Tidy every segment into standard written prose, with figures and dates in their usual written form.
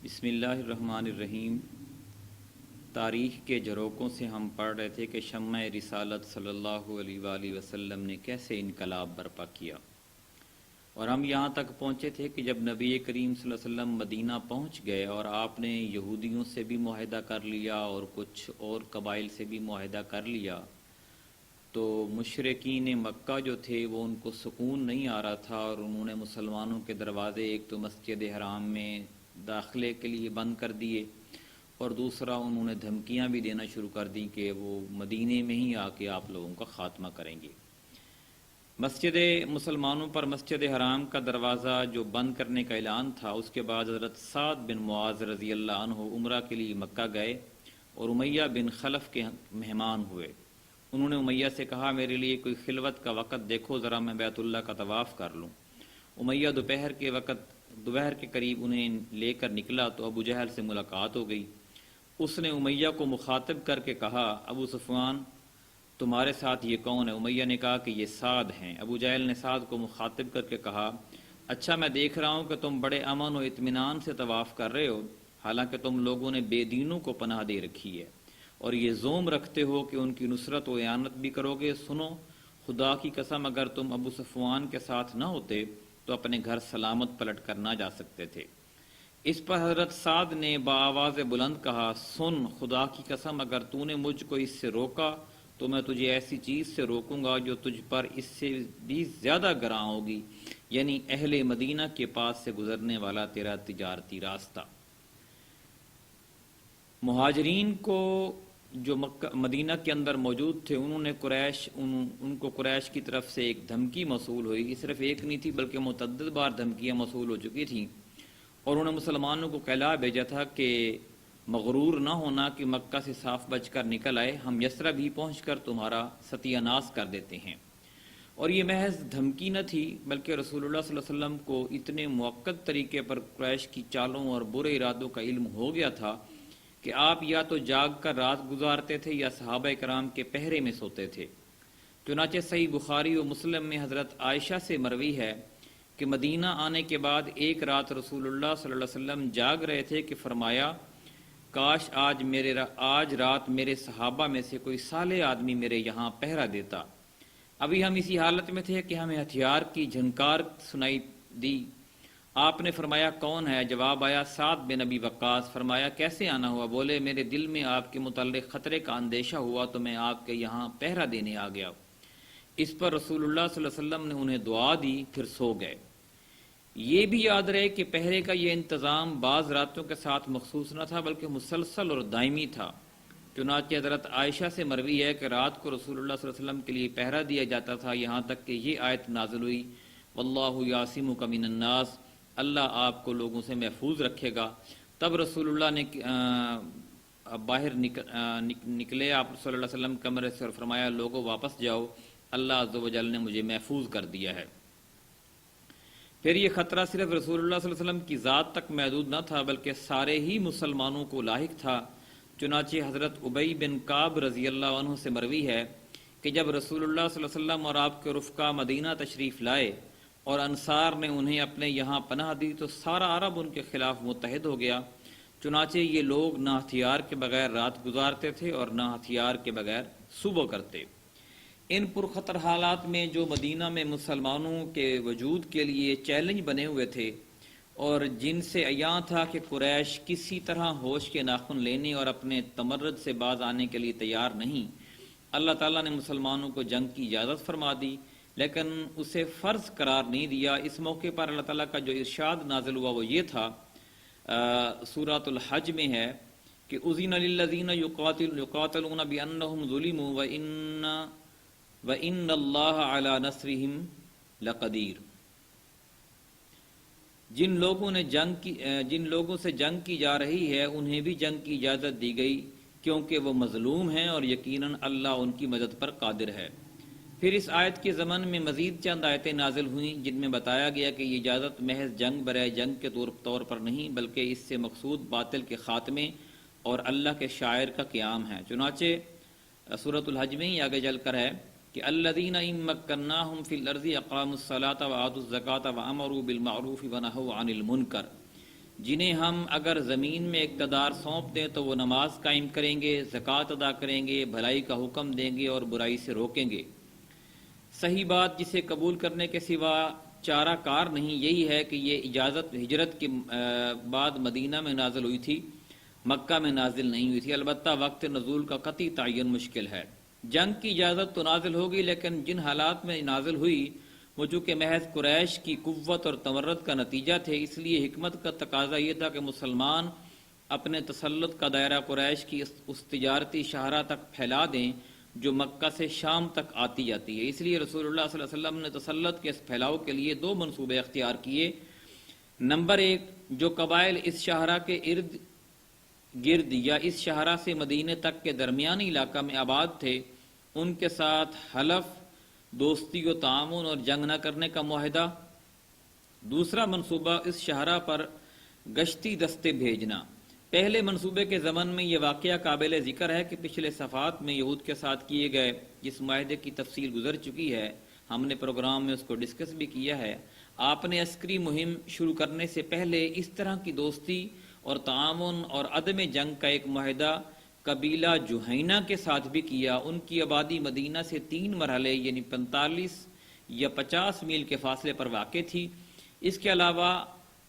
بسم اللہ الرحمن الرحیم۔ تاریخ کے جھروکوں سے ہم پڑھ رہے تھے کہ شمع رسالت صلی اللہ علیہ وآلہ وسلم نے کیسے انقلاب برپا کیا، اور ہم یہاں تک پہنچے تھے کہ جب نبی کریم صلی اللہ علیہ وسلم مدینہ پہنچ گئے اور آپ نے یہودیوں سے بھی معاہدہ کر لیا اور کچھ اور قبائل سے بھی معاہدہ کر لیا، تو مشرکین مکہ جو تھے وہ ان کو سکون نہیں آ رہا تھا، اور انہوں نے مسلمانوں کے دروازے ایک تو مسجد حرام میں داخلے کے لیے بند کر دیے، اور دوسرا انہوں نے دھمکیاں بھی دینا شروع کر دیں کہ وہ مدینے میں ہی آ کے آپ لوگوں کا خاتمہ کریں گے۔ مسلمانوں پر مسجد حرام کا دروازہ جو بند کرنے کا اعلان تھا، اس کے بعد حضرت سعد بن معاذ رضی اللہ عنہ عمرہ کے لیے مکہ گئے اور امیہ بن خلف کے مہمان ہوئے۔ انہوں نے امیہ سے کہا، میرے لیے کوئی خلوت کا وقت دیکھو، ذرا میں بیت اللہ کا طواف کر لوں۔ امیہ دوپہر کے قریب انہیں لے کر نکلا تو ابو جہل سے ملاقات ہو گئی۔ اس نے امیہ کو مخاطب کر کے کہا، ابو سفیان تمہارے ساتھ یہ کون ہے؟ امیہ نے کہا کہ یہ سعد ہیں۔ ابو جہل نے سعد کو مخاطب کر کے کہا، اچھا میں دیکھ رہا ہوں کہ تم بڑے امن و اطمینان سے طواف کر رہے ہو، حالانکہ تم لوگوں نے بے دینوں کو پناہ دے رکھی ہے اور یہ زوم رکھتے ہو کہ ان کی نصرت و اعانت بھی کرو گے۔ سنو، خدا کی قسم اگر تم ابو سفیان کے ساتھ نہ ہوتے تو اپنے گھر سلامت پلٹ کر نہ جا سکتے تھے۔ اس پر حضرت سعد نے بآواز بلند کہا، سن، خدا کی قسم اگر تو نے مجھ کو اس سے روکا تو میں تجھے ایسی چیز سے روکوں گا جو تجھ پر اس سے بھی زیادہ گراں ہوگی، یعنی اہل مدینہ کے پاس سے گزرنے والا تیرا تجارتی راستہ۔ مہاجرین کو جو مدینہ کے اندر موجود تھے، ان کو قریش کی طرف سے ایک دھمکی موصول ہوئی۔ صرف ایک نہیں تھی بلکہ متعدد بار دھمکیاں موصول ہو چکی تھیں، اور انہوں نے مسلمانوں کو کہلا بھیجا تھا کہ مغرور نہ ہونا کہ مکہ سے صاف بچ کر نکل آئے، ہم یثرب بھی پہنچ کر تمہارا ستیہ ناش کر دیتے ہیں۔ اور یہ محض دھمکی نہ تھی بلکہ رسول اللہ صلی اللہ علیہ وسلم کو اتنے موقت طریقے پر قریش کی چالوں اور برے ارادوں کا علم ہو گیا تھا کہ آپ یا تو جاگ کر رات گزارتے تھے یا صحابہ کرام کے پہرے میں سوتے تھے۔ چنانچہ صحیح بخاری و مسلم میں حضرت عائشہ سے مروی ہے کہ مدینہ آنے کے بعد ایک رات رسول اللہ صلی اللہ علیہ وسلم جاگ رہے تھے کہ فرمایا، کاش آج رات میرے صحابہ میں سے کوئی صالح آدمی میرے یہاں پہرا دیتا۔ ابھی ہم اسی حالت میں تھے کہ ہمیں ہتھیار کی جھنکار سنائی دی۔ آپ نے فرمایا، کون ہے؟ جواب آیا، سعد بن ابی وقاص۔ فرمایا، کیسے آنا ہوا؟ بولے، میرے دل میں آپ کے متعلق خطرے کا اندیشہ ہوا تو میں آپ کے یہاں پہرا دینے آ گیا۔ اس پر رسول اللہ صلی اللہ علیہ وسلم نے انہیں دعا دی، پھر سو گئے۔ یہ بھی یاد رہے کہ پہرے کا یہ انتظام بعض راتوں کے ساتھ مخصوص نہ تھا بلکہ مسلسل اور دائمی تھا۔ چنانچہ حضرت عائشہ سے مروی ہے کہ رات کو رسول اللہ صلی اللہ علیہ وسلم کے لیے پہرا دیا جاتا تھا، یہاں تک کہ یہ آیت نازل ہوئی، واللہ یعصمک من الناس، اللہ آپ کو لوگوں سے محفوظ رکھے گا۔ تب رسول اللہ نے باہر نکلے آپ صلی اللہ علیہ وسلم کمرے سے اور فرمایا، لوگوں واپس جاؤ، اللہ عز و جل نے مجھے محفوظ کر دیا ہے۔ پھر یہ خطرہ صرف رسول اللہ صلی اللہ علیہ وسلم کی ذات تک محدود نہ تھا بلکہ سارے ہی مسلمانوں کو لاحق تھا۔ چنانچہ حضرت ابی بن کعب رضی اللہ عنہ سے مروی ہے کہ جب رسول اللہ صلی اللہ علیہ وسلم اور آپ کے رفقا مدینہ تشریف لائے اور انصار نے انہیں اپنے یہاں پناہ دی تو سارا عرب ان کے خلاف متحد ہو گیا۔ چنانچہ یہ لوگ نہ ہتھیار کے بغیر رات گزارتے تھے اور نہ ہتھیار کے بغیر صبح کرتے۔ ان پرخطر حالات میں جو مدینہ میں مسلمانوں کے وجود کے لیے چیلنج بنے ہوئے تھے اور جن سے عیاں تھا کہ قریش کسی طرح ہوش کے ناخن لینے اور اپنے تمرد سے باز آنے کے لیے تیار نہیں، اللہ تعالیٰ نے مسلمانوں کو جنگ کی اجازت فرما دی لیکن اسے فرض قرار نہیں دیا۔ اس موقع پر اللہ تعالیٰ کا جو ارشاد نازل ہوا وہ یہ تھا، سورۃ الحج میں ہے کہ اذن للذین یقاتلون بانہم ظلموا وَإِنَّ اللَّهَ عَلَى نَصْرِهِمْ لَقَدِيرٌ۔ جن لوگوں سے جنگ کی جا رہی ہے انہیں بھی جنگ کی اجازت دی گئی کیونکہ وہ مظلوم ہیں اور یقیناً اللہ ان کی مدد پر قادر ہے۔ پھر اس آیت کے ضمن میں مزید چند آیتیں نازل ہوئیں جن میں بتایا گیا کہ یہ اجازت محض جنگ برائے جنگ کے طور پر نہیں بلکہ اس سے مقصود باطل کے خاتمے اور اللہ کے شاعر کا قیام ہے۔ چنانچہ سورۃ الحج میں ہی آگے چل کر ہے کہ الذین ان مکناہم فی الارض اقاموا الصلاۃ وآتوا الزکاۃ وامروا بالمعروف ونہوا عن المنکر، جنہیں ہم اگر زمین میں اقتدار سونپ دیں تو وہ نماز قائم کریں گے، زکوٰۃ ادا کریں گے، بھلائی کا حکم دیں گے اور برائی سے روکیں گے۔ صحیح بات جسے قبول کرنے کے سوا چارہ کار نہیں یہی ہے کہ یہ اجازت ہجرت کے بعد مدینہ میں نازل ہوئی تھی، مکہ میں نازل نہیں ہوئی تھی۔ البتہ وقت نزول کا قطعی تعین مشکل ہے۔ جنگ کی اجازت تو نازل ہوگی، لیکن جن حالات میں نازل ہوئی وہ چونکہ محض قریش کی قوت اور تمرد کا نتیجہ تھے، اس لیے حکمت کا تقاضا یہ تھا کہ مسلمان اپنے تسلط کا دائرہ قریش کی اس تجارتی شاہراہ تک پھیلا دیں جو مکہ سے شام تک آتی جاتی ہے۔ اس لیے رسول اللہ صلی اللہ علیہ وسلم نے تسلط کے اس پھیلاؤ کے لیے دو منصوبے اختیار کیے۔ نمبر ایک، جو قبائل اس شاہراہ کے ارد گرد یا اس شاہراہ سے مدینے تک کے درمیانی علاقہ میں آباد تھے، ان کے ساتھ حلف، دوستی و تعاون اور جنگ نہ کرنے کا معاہدہ۔ دوسرا منصوبہ اس شاہراہ پر گشتی دستے بھیجنا۔ پہلے منصوبے کے ضمن میں یہ واقعہ قابل ذکر ہے کہ پچھلے صفحات میں یہود کے ساتھ کیے گئے جس معاہدے کی تفصیل گزر چکی ہے، ہم نے پروگرام میں اس کو ڈسکس بھی کیا ہے۔ آپ نے عسکری مہم شروع کرنے سے پہلے اس طرح کی دوستی اور تعاون اور عدم جنگ کا ایک معاہدہ قبیلہ جوہینہ کے ساتھ بھی کیا۔ ان کی آبادی مدینہ سے 3 مرحلے یعنی 45 یا 50 میل کے فاصلے پر واقع تھی۔ اس کے علاوہ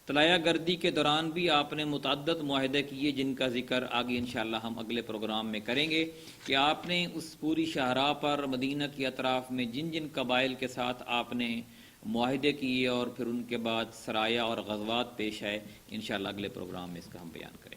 طلایہ گردی کے دوران بھی آپ نے متعدد معاہدے کیے جن کا ذکر آگے انشاءاللہ ہم اگلے پروگرام میں کریں گے کہ آپ نے اس پوری شاہراہ پر مدینہ کی اطراف میں جن جن قبائل کے ساتھ آپ نے معاہدے کیے اور پھر ان کے بعد سرایہ اور غزوات پیش آئے، انشاءاللہ اگلے پروگرام میں اس کا ہم بیان کریں گے۔